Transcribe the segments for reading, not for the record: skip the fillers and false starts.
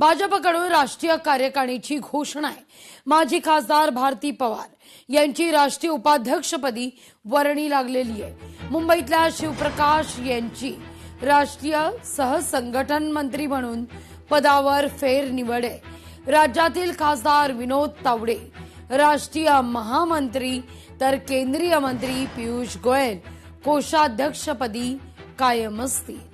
भाजपकडून राष्ट्रीय कार्यकारिणीची घोषणा आहे। माजी खासदार भारती पवार यांची राष्ट्रीय उपाध्यक्षपदी वर्णी लागलेली आहे। मुंबईतल्या शिवप्रकाश यांची राष्ट्रीय सहसंघटन मंत्री म्हणून पदावर फेरनिवड आहे। राज्यातील खासदार विनोद तावडे राष्ट्रीय महामंत्री तर केंद्रीय मंत्री पियुष गोयल कोषाध्यक्षपदी कायम असतील।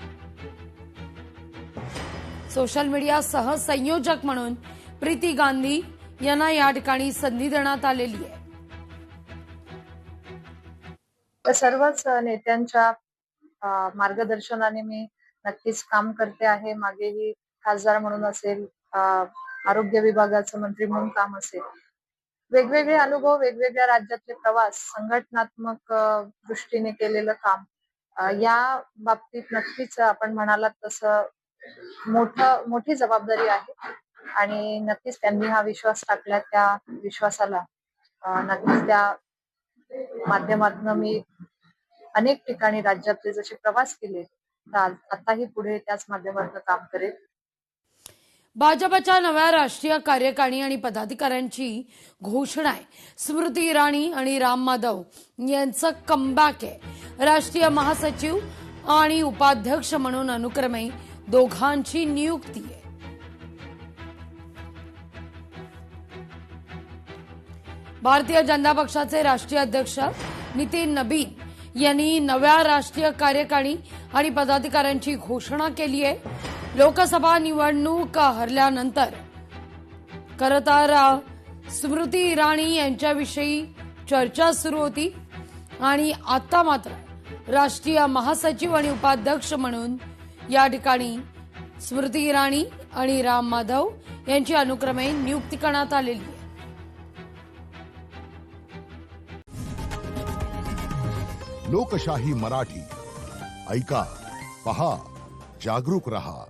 सोशल मीडिया सह संयोजक म्हणून प्रीती गांधी यांना या ठिकाणी संधी देण्यात आलेली आहे। सर्वच नेत्यांच्या मार्गदर्शनाने मी नक्कीच काम करते आहे। मागेही खासदार म्हणून असेल, आरोग्य विभागाचं मंत्री म्हणून काम असेल, वेगवेगळे अनुभव, वेगवेगळ्या राज्यातले प्रवास, संघटनात्मक दृष्टीने केलेलं काम, या बाबतीत नक्कीच आपण म्हणालात तसं मोठी जबाबदारी आहे आणि नक्कीच त्यांनी हा विश्वास टाकला। त्या विश्वासाला नक्कीच त्या माध्यमातून मी अनेक ठिकाणी राज्यातले जसे प्रवास केले, आताही पुढे त्याच माध्यमातून काम करेल। भाजपच्या नव्या राष्ट्रीय कार्यकारिणी आणि पदाधिकाऱ्यांची घोषणा आहे। स्मृती इराणी आणि राम माधव यांचं कमबॅक आहे। राष्ट्रीय महासचिव आणि उपाध्यक्ष म्हणून अनुक्रमे दोघांची नियुक्ती आहे। भारतीय जनता पक्षाचे राष्ट्रीय अध्यक्ष नितीन नबीन यांनी नव्या राष्ट्रीय कार्यकारिणी आणि पदाधिकाऱ्यांची घोषणा केली आहे। लोकसभा निवडणूक हरल्यानंतर खरं तर स्मृती इराणी यांच्याविषयी चर्चा सुरू होती आणि आता मात्र राष्ट्रीय महासचिव आणि उपाध्यक्ष म्हणून या ठिकाणी स्मृती इराणी आणि राम माधव यांची अनुक्रमे नियुक्ती करण्यात आलेली आहे। लोकशाही मराठी ऐका, पहा, जागरूक रहा।